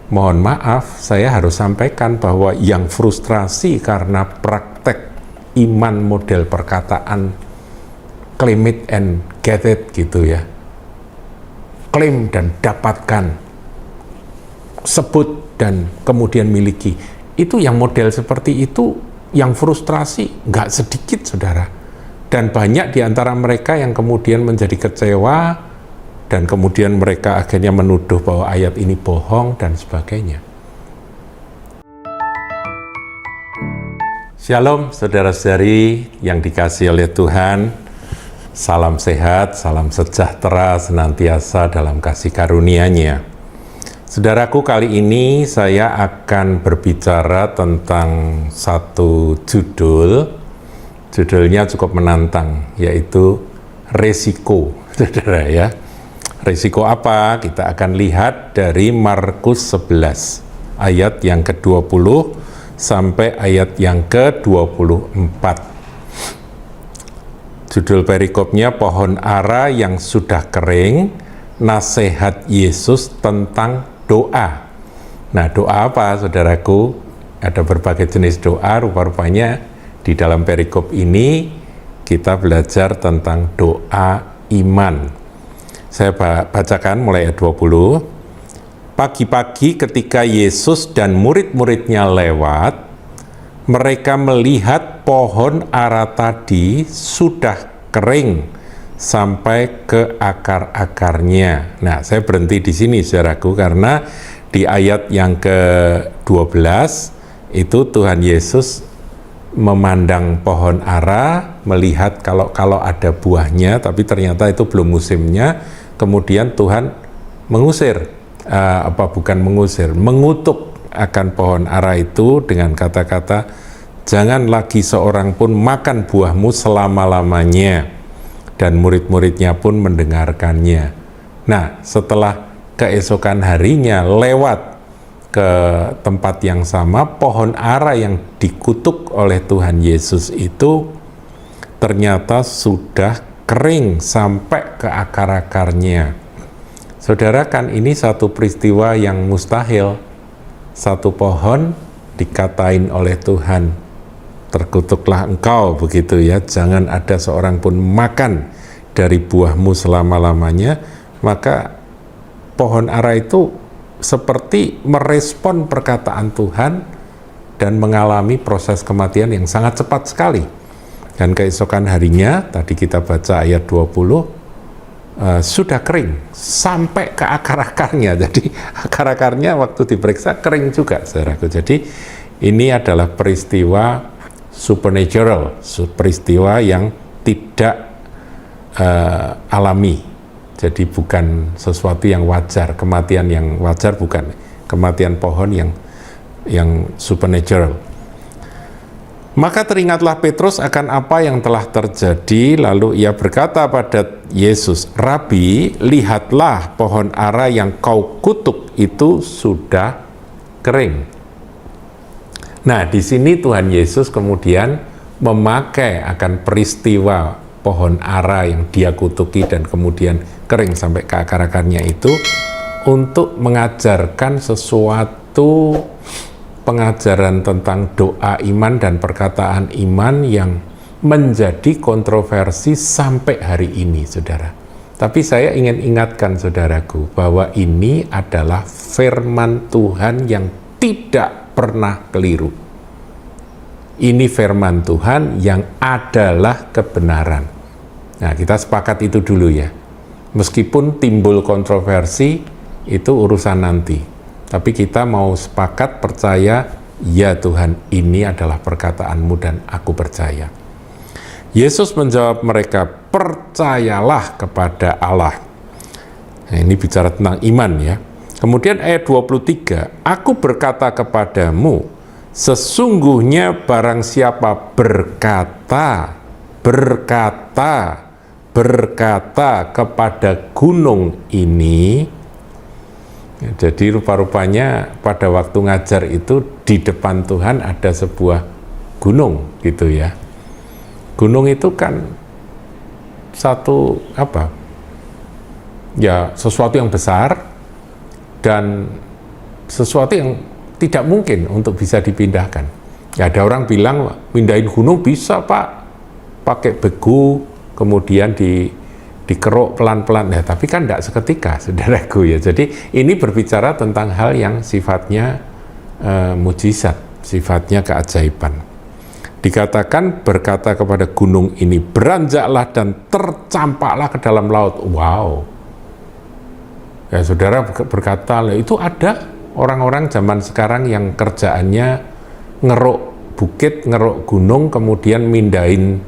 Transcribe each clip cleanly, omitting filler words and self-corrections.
mohon maaf, saya harus sampaikan bahwa yang frustrasi karena praktek iman model perkataan claim it and get it gitu ya, klaim dan dapatkan, sebut dan kemudian miliki, itu yang model seperti itu yang frustrasi nggak sedikit, saudara. Dan banyak di antara mereka yang kemudian menjadi kecewa, dan kemudian mereka akhirnya menuduh bahwa ayat ini bohong dan sebagainya. Shalom saudara-saudari yang dikasihi oleh Tuhan. Salam sehat, salam sejahtera senantiasa dalam kasih karunia-Nya. Saudaraku, kali ini saya akan berbicara tentang satu judul. Judulnya cukup menantang, yaitu resiko, saudara ya. Risiko apa? Kita akan lihat dari Markus 11 ayat yang ke-20 sampai ayat yang ke-24. Judul perikopnya pohon ara yang sudah kering, nasihat Yesus tentang doa. Nah, doa apa, saudaraku? Ada berbagai jenis doa, rupa-rupanya di dalam perikop ini kita belajar tentang doa iman. Saya bacakan mulai ayat 20. Pagi-pagi ketika Yesus dan murid-muridnya lewat, mereka melihat pohon ara tadi sudah kering sampai ke akar-akarnya. Nah, saya berhenti di sini, saudaraku, karena di ayat yang ke-12 itu Tuhan Yesus memandang pohon ara, melihat kalau ada buahnya, tapi ternyata itu belum musimnya. Kemudian Tuhan mengusir, mengutuk akan pohon ara itu dengan kata-kata, jangan lagi seorang pun makan buahmu selama-lamanya. Dan murid-muridnya pun mendengarkannya. Nah, setelah keesokan harinya lewat ke tempat yang sama, pohon ara yang dikutuk oleh Tuhan Yesus itu ternyata sudah kering sampai ke akar-akarnya. Saudara, kan ini satu peristiwa yang mustahil. Satu pohon dikatain oleh Tuhan, terkutuklah engkau, begitu ya, jangan ada seorang pun makan dari buahmu selama-lamanya. Maka pohon ara itu seperti merespon perkataan Tuhan dan mengalami proses kematian yang sangat cepat sekali. Dan keesokan harinya, tadi kita baca ayat 20, sudah kering sampai ke akar-akarnya. Jadi akar-akarnya waktu diperiksa kering juga, saudaraku. Jadi ini adalah peristiwa supernatural, peristiwa yang tidak alami. Jadi bukan sesuatu yang wajar, kematian yang wajar bukan, kematian pohon yang supernatural. Maka teringatlah Petrus akan apa yang telah terjadi, lalu ia berkata pada Yesus, Rabi, lihatlah pohon ara yang kau kutuk itu sudah kering. Nah, di sini Tuhan Yesus kemudian memakai akan peristiwa pohon ara yang dia kutuki dan kemudian kering sampai ke akar-akarnya itu untuk mengajarkan sesuatu pengajaran tentang doa iman dan perkataan iman yang menjadi kontroversi sampai hari ini, saudara. Tapi saya ingin ingatkan, saudaraku, bahwa ini adalah firman Tuhan yang tidak pernah keliru. Ini firman Tuhan yang adalah kebenaran. Nah, kita sepakat itu dulu ya. Meskipun timbul kontroversi, itu urusan nanti. Tapi kita mau sepakat percaya, ya Tuhan, ini adalah perkataan-Mu dan aku percaya. Yesus menjawab mereka, percayalah kepada Allah. Nah, ini bicara tentang iman ya. Kemudian ayat 23, aku berkata kepadamu, sesungguhnya barang siapa berkata kepada gunung ini. Jadi rupa-rupanya pada waktu ngajar itu di depan Tuhan ada sebuah gunung gitu ya. Gunung itu kan satu sesuatu yang besar dan sesuatu yang tidak mungkin untuk bisa dipindahkan. Ya, ada orang bilang pindahin gunung bisa Pak, pakai begu, kemudian dikeruk pelan-pelan. Ya, tapi kan tidak seketika, saudaraku ya. Jadi ini berbicara tentang hal yang sifatnya mujizat, sifatnya keajaiban. Dikatakan berkata kepada gunung ini, beranjaklah dan tercampaklah ke dalam laut. Wow. Ya, saudara berkata, itu ada orang-orang zaman sekarang yang kerjaannya ngeruk bukit, ngeruk gunung, kemudian mindahin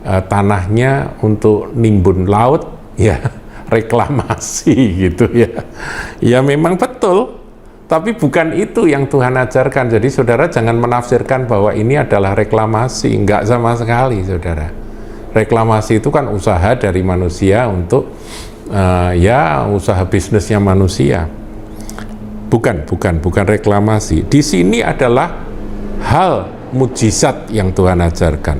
tanahnya untuk nimbun laut, ya reklamasi gitu ya. Ya memang betul, tapi bukan itu yang Tuhan ajarkan. Jadi saudara jangan menafsirkan bahwa ini adalah reklamasi, enggak sama sekali saudara. Reklamasi itu kan usaha dari manusia untuk ya usaha bisnisnya manusia. Bukan reklamasi. Di sini adalah hal mujizat yang Tuhan ajarkan.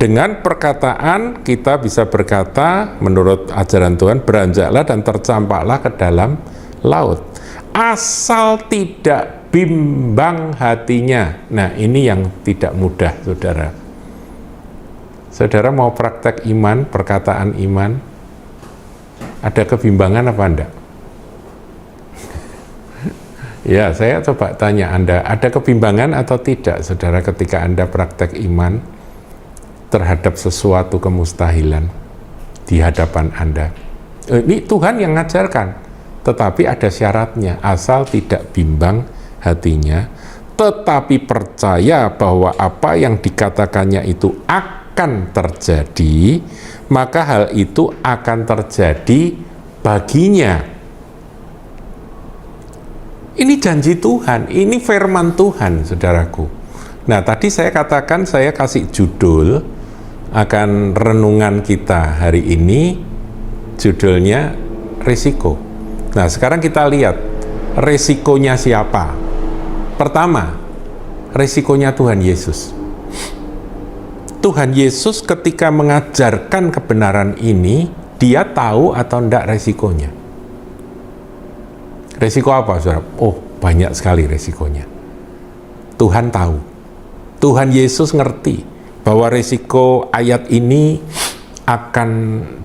Dengan perkataan kita bisa berkata menurut ajaran Tuhan, beranjaklah dan tercampaklah ke dalam laut. Asal tidak bimbang hatinya. Nah, ini yang tidak mudah, saudara. Saudara mau praktek iman, perkataan iman, ada kebimbangan apa enggak? Ya, saya coba tanya Anda, ada kebimbangan atau tidak, saudara, ketika Anda praktek iman terhadap sesuatu kemustahilan di hadapan Anda? Ini Tuhan yang ngajarkan, tetapi ada syaratnya, asal tidak bimbang hatinya, tetapi percaya bahwa apa yang dikatakannya itu akan terjadi, maka hal itu akan terjadi baginya. Ini janji Tuhan, ini firman Tuhan, saudaraku. Nah, tadi saya katakan, saya kasih judul akan renungan kita hari ini, judulnya risiko. Nah, sekarang kita lihat risikonya siapa. Pertama, risikonya Tuhan Yesus. Tuhan Yesus ketika mengajarkan kebenaran ini, dia tahu atau enggak risikonya? Resiko apa, saudara? Oh, banyak sekali resikonya. Tuhan tahu. Tuhan Yesus ngerti bahwa resiko ayat ini akan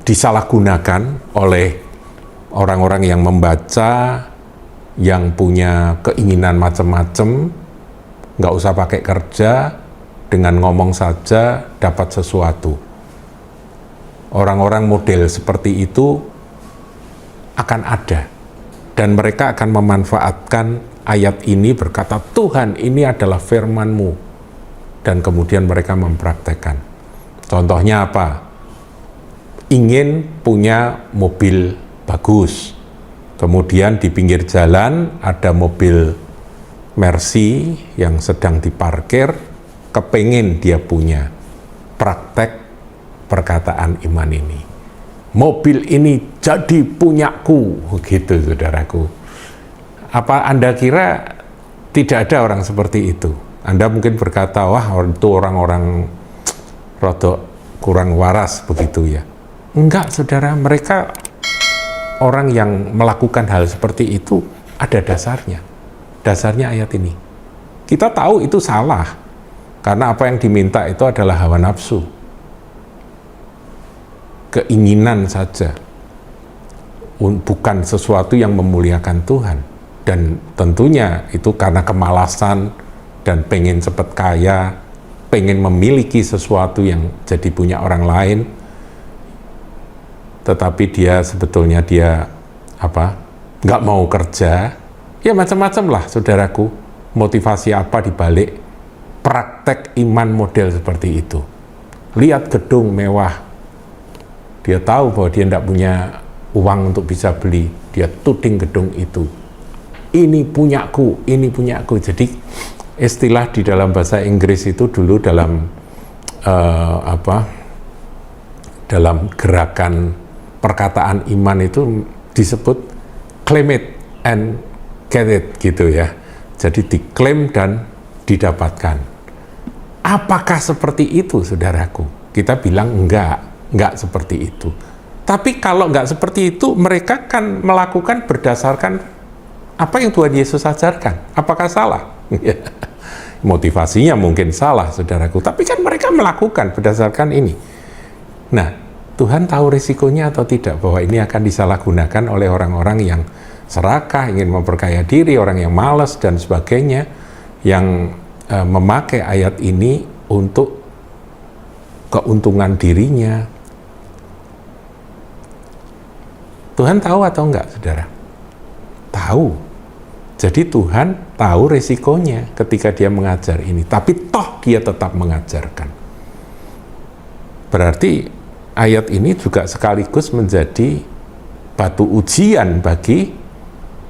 disalahgunakan oleh orang-orang yang membaca, yang punya keinginan macam-macam, nggak usah pakai kerja, dengan ngomong saja dapat sesuatu. Orang-orang model seperti itu akan ada. Dan mereka akan memanfaatkan ayat ini berkata, Tuhan ini adalah firman-Mu. Dan kemudian mereka mempraktekkan. Contohnya apa? Ingin punya mobil bagus. Kemudian di pinggir jalan ada mobil Mercy yang sedang diparkir, kepengin dia punya. Praktek perkataan iman ini. Mobil ini jadi punyaku, gitu saudaraku. Apa Anda kira tidak ada orang seperti itu? Anda mungkin berkata, wah itu orang-orang rodok kurang waras begitu ya. Enggak saudara, mereka orang yang melakukan hal seperti itu ada dasarnya. Dasarnya ayat ini. Kita tahu itu salah, karena apa yang diminta itu adalah hawa nafsu. Keinginan saja, bukan sesuatu yang memuliakan Tuhan. Dan tentunya itu karena kemalasan dan pengen cepat kaya, pengen memiliki sesuatu yang jadi punya orang lain, tetapi dia sebetulnya nggak mau kerja, ya macam-macam lah saudaraku. Motivasi apa dibalik praktek iman model seperti itu? Lihat gedung mewah, dia tahu bahwa dia tidak punya uang untuk bisa beli, dia tuding gedung itu. Ini punyaku, ini punyaku. Jadi istilah di dalam bahasa Inggris itu dulu dalam dalam gerakan perkataan iman itu disebut claim it and get it gitu ya. Jadi diklaim dan didapatkan. Apakah seperti itu, saudaraku? Kita bilang enggak seperti itu. Tapi kalau enggak seperti itu, mereka kan melakukan berdasarkan Apa yang Tuhan Yesus ajarkan? Apakah salah? Motivasinya mungkin salah, saudaraku. Tapi kan mereka melakukan berdasarkan ini. Nah, Tuhan tahu risikonya atau tidak bahwa ini akan disalahgunakan oleh orang-orang yang serakah, ingin memperkaya diri, orang yang malas dan sebagainya, yang memakai ayat ini untuk keuntungan dirinya. Tuhan tahu atau enggak, saudara? Tahu. Jadi Tuhan tahu resikonya ketika dia mengajar ini, tapi toh dia tetap mengajarkan. Berarti ayat ini juga sekaligus menjadi batu ujian bagi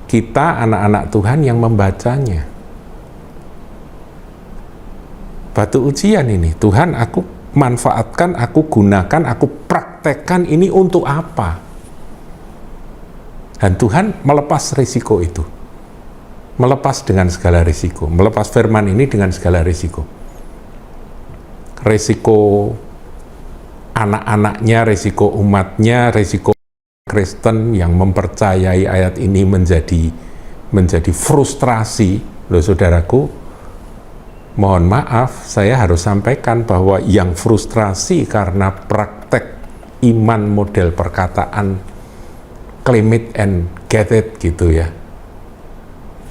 kita anak-anak Tuhan yang membacanya. Batu ujian ini, Tuhan, aku manfaatkan, aku gunakan, aku praktekkan ini untuk apa? Dan Tuhan melepas risiko itu. Melepas dengan segala risiko. Melepas firman ini dengan segala risiko. Risiko anak-anaknya, risiko umatnya, risiko Kristen yang mempercayai ayat ini menjadi frustrasi. Loh saudaraku, mohon maaf, saya harus sampaikan bahwa yang frustrasi karena praktek iman model perkataan claim it and get it gitu ya.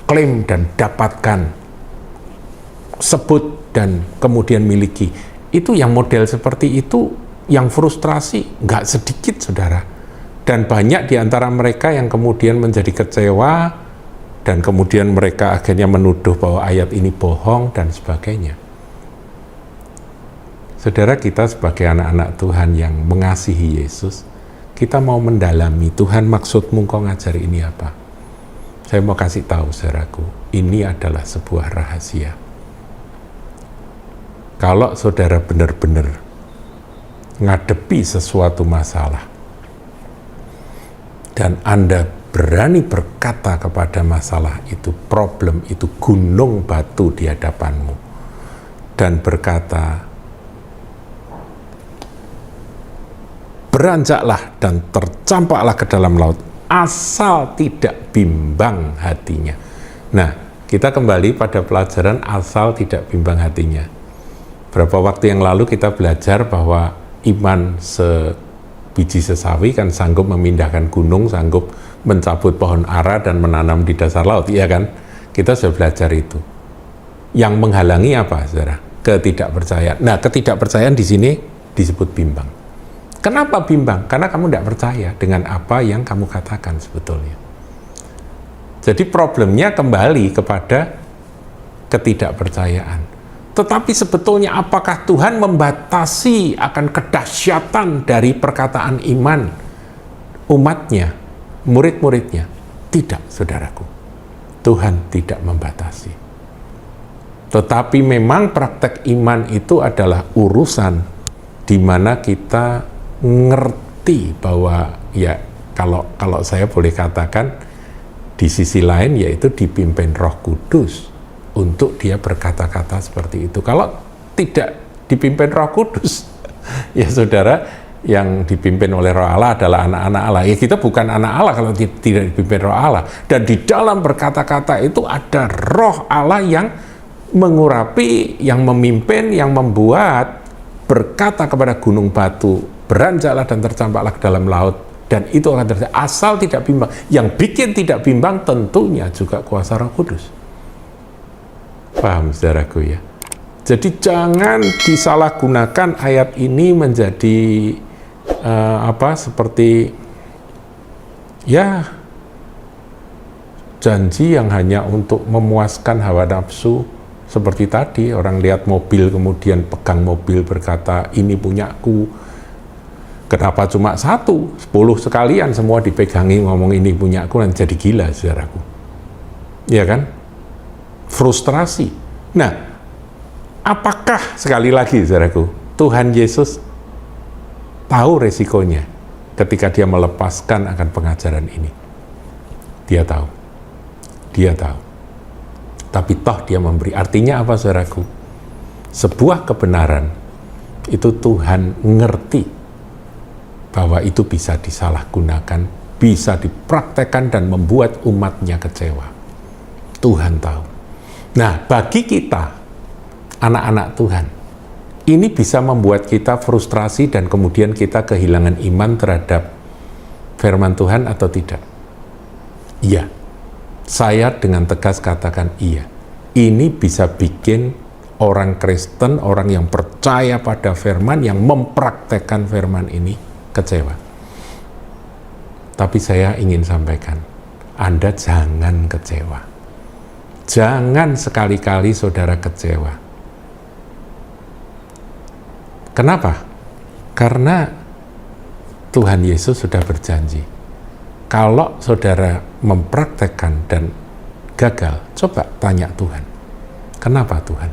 Klaim dan dapatkan, sebut dan kemudian miliki. Itu yang model seperti itu, yang frustrasi nggak sedikit, saudara. Dan banyak di antara mereka yang kemudian menjadi kecewa, dan kemudian mereka akhirnya menuduh bahwa ayat ini bohong dan sebagainya. Saudara, kita sebagai anak-anak Tuhan yang mengasihi Yesus, kita mau mendalami, Tuhan maksudmu kau ngajar ini apa? Saya mau kasih tahu, saudaraku, ini adalah sebuah rahasia. Kalau saudara benar-benar ngadepi sesuatu masalah, dan Anda berani berkata kepada masalah itu, problem itu, gunung batu di hadapanmu, dan berkata, beranjaklah dan tercampaklah ke dalam laut, asal tidak bimbang hatinya. Nah, kita kembali pada pelajaran asal tidak bimbang hatinya. Berapa waktu yang lalu kita belajar bahwa iman sebiji sesawi kan sanggup memindahkan gunung, sanggup mencabut pohon ara dan menanam di dasar laut, iya kan? Kita sudah belajar itu. Yang menghalangi apa, saudara? Ketidakpercayaan. Nah, ketidakpercayaan di sini disebut bimbang. Kenapa bimbang? Karena kamu tidak percaya dengan apa yang kamu katakan sebetulnya. Jadi problemnya kembali kepada ketidakpercayaan. Tetapi sebetulnya apakah Tuhan membatasi akan kedahsyatan dari perkataan iman umatnya, murid-muridnya? Tidak, saudaraku. Tuhan tidak membatasi. Tetapi memang praktek iman itu adalah urusan di mana kita ngerti bahwa ya kalau saya boleh katakan di sisi lain yaitu dipimpin Roh Kudus untuk dia berkata-kata seperti itu. Kalau tidak dipimpin Roh Kudus ya saudara, yang dipimpin oleh Roh Allah adalah anak-anak Allah. Ya kita bukan anak Allah kalau tidak dipimpin Roh Allah. Dan di dalam berkata-kata itu ada Roh Allah yang mengurapi, yang memimpin, yang membuat berkata kepada gunung batu, beranjaklah dan tercampaklah ke dalam laut, dan itu akan terjadi asal tidak bimbang. Yang bikin tidak bimbang tentunya juga kuasa Roh Kudus. Paham, saudaraku ya? Jadi jangan disalahgunakan ayat ini menjadi seperti ya janji yang hanya untuk memuaskan hawa nafsu. Seperti tadi, orang lihat mobil, kemudian pegang mobil berkata, ini punyaku. Kenapa cuma satu? 10 sekalian semua dipegangi ngomong ini punyaku, dan jadi gila, saudaraku. Iya kan? Frustrasi. Nah, apakah, sekali lagi, saudaraku, Tuhan Yesus tahu resikonya ketika dia melepaskan akan pengajaran ini? Dia tahu. Dia tahu. Tapi toh dia memberi. Artinya apa, saudaraku? Sebuah kebenaran itu Tuhan ngerti bahwa itu bisa disalahgunakan, bisa dipraktekkan dan membuat umatnya kecewa. Tuhan tahu. Nah, bagi kita, anak-anak Tuhan, ini bisa membuat kita frustrasi dan kemudian kita kehilangan iman terhadap firman Tuhan atau tidak? Iya. Saya dengan tegas katakan iya. Ini bisa bikin orang Kristen, orang yang percaya pada firman, yang mempraktekkan firman ini kecewa. Tapi saya ingin sampaikan, Anda jangan kecewa. Jangan sekali-kali saudara kecewa. Kenapa? Karena Tuhan Yesus sudah berjanji, kalau saudara mempraktekkan dan gagal, coba tanya Tuhan, kenapa Tuhan?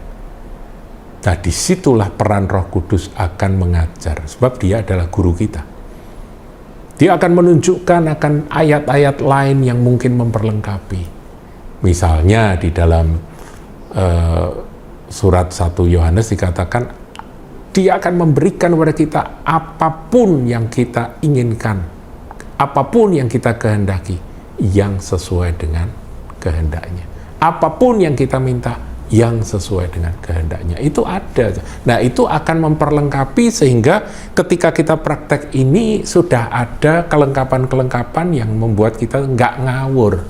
Nah, disitulah peran Roh Kudus akan mengajar, sebab Dia adalah guru kita. Dia akan menunjukkan akan ayat-ayat lain yang mungkin memperlengkapi. Misalnya di dalam surat 1 Yohanes dikatakan, Dia akan memberikan kepada kita apapun yang kita inginkan, apapun yang kita kehendaki, yang sesuai dengan kehendaknya. Apapun yang kita minta, yang sesuai dengan kehendaknya. Itu ada. Nah, itu akan memperlengkapi sehingga ketika kita praktek ini sudah ada kelengkapan-kelengkapan yang membuat kita nggak ngawur.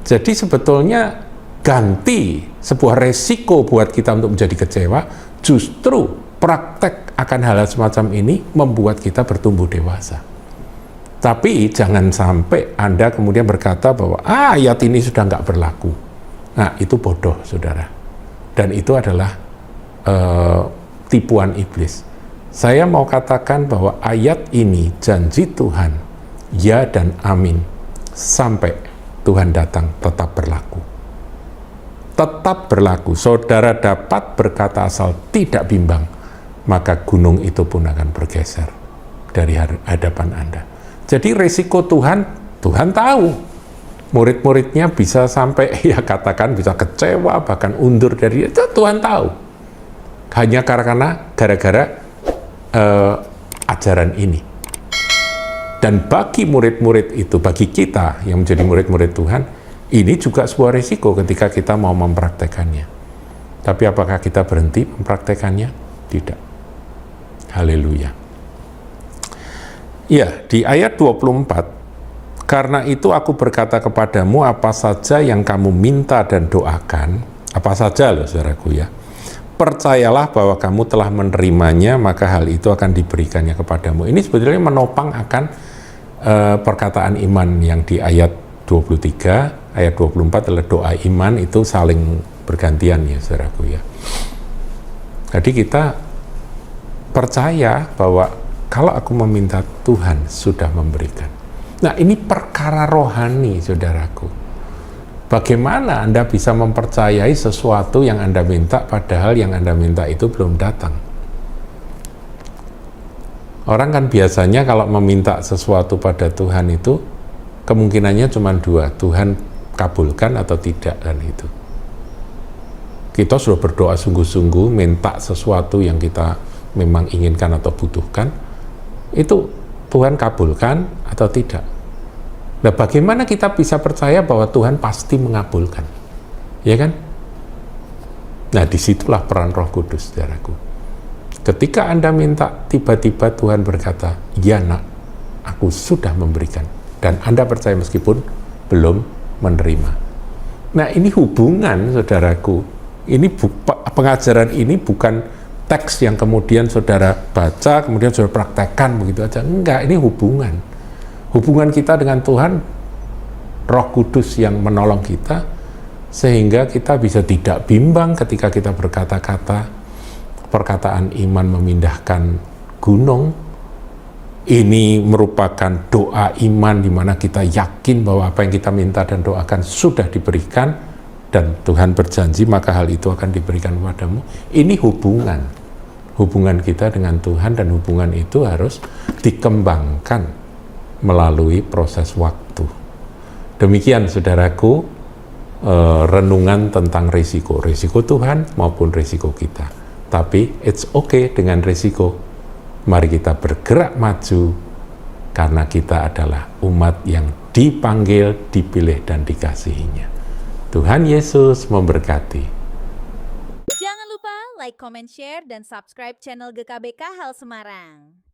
Jadi sebetulnya ganti sebuah resiko buat kita untuk menjadi kecewa, justru praktek akan hal semacam ini membuat kita bertumbuh dewasa. Tapi jangan sampai Anda kemudian berkata bahwa ayat ini sudah nggak berlaku. Nah, itu bodoh, saudara. Dan itu adalah tipuan iblis. Saya mau katakan bahwa ayat ini janji Tuhan, ya dan amin, sampai Tuhan datang tetap berlaku. Tetap berlaku. Saudara dapat berkata asal tidak bimbang, maka gunung itu pun akan bergeser dari hadapan Anda. Jadi resiko Tuhan tahu. Murid-muridnya bisa sampai, ya katakan bisa kecewa, bahkan undur dari itu, Tuhan tahu. Hanya karena gara-gara ajaran ini. Dan bagi murid-murid itu, bagi kita yang menjadi murid-murid Tuhan, ini juga sebuah risiko ketika kita mau mempraktekannya. Tapi apakah kita berhenti mempraktekannya? Tidak. Haleluya. Ya, di ayat 24, karena itu aku berkata kepadamu apa saja yang kamu minta dan doakan, apa saja loh saudaraku ya, percayalah bahwa kamu telah menerimanya, maka hal itu akan diberikannya kepadamu. Ini sebetulnya menopang akan perkataan iman yang di ayat 23, ayat 24 adalah doa iman, itu saling bergantian ya saudaraku ya. Jadi kita percaya bahwa kalau aku meminta, Tuhan sudah memberikan. Nah, ini perkara rohani saudaraku. Bagaimana Anda bisa mempercayai sesuatu yang Anda minta padahal yang Anda minta itu belum datang? Orang kan biasanya kalau meminta sesuatu pada Tuhan itu kemungkinannya cuma dua, Tuhan kabulkan atau tidak, dan itu. Kita sudah berdoa sungguh-sungguh, minta sesuatu yang kita memang inginkan atau butuhkan, itu Tuhan kabulkan atau tidak. Nah, bagaimana kita bisa percaya bahwa Tuhan pasti mengabulkan? Ya kan? Nah, disitulah peran Roh Kudus, saudaraku. Ketika Anda minta, tiba-tiba Tuhan berkata, ya nak, aku sudah memberikan. Dan Anda percaya meskipun belum menerima. Nah, ini hubungan, saudaraku. Ini pengajaran ini bukan teks yang kemudian saudara baca, kemudian saudara praktekkan begitu aja. Enggak, ini hubungan. Hubungan kita dengan Tuhan, Roh Kudus yang menolong kita, sehingga kita bisa tidak bimbang ketika kita berkata-kata. Perkataan iman memindahkan gunung. Ini merupakan doa iman di mana kita yakin bahwa apa yang kita minta dan doakan sudah diberikan, dan Tuhan berjanji maka hal itu akan diberikan kepadamu. Ini hubungan kita dengan Tuhan, dan hubungan itu harus dikembangkan melalui proses waktu. Demikian saudaraku, renungan tentang risiko Tuhan maupun risiko kita. Tapi it's okay dengan risiko. Mari kita bergerak maju karena kita adalah umat yang dipanggil, dipilih, dan dikasihinya. Tuhan Yesus memberkati. Jangan lupa like, comment, share, dan subscribe channel GKBK Hal Semarang.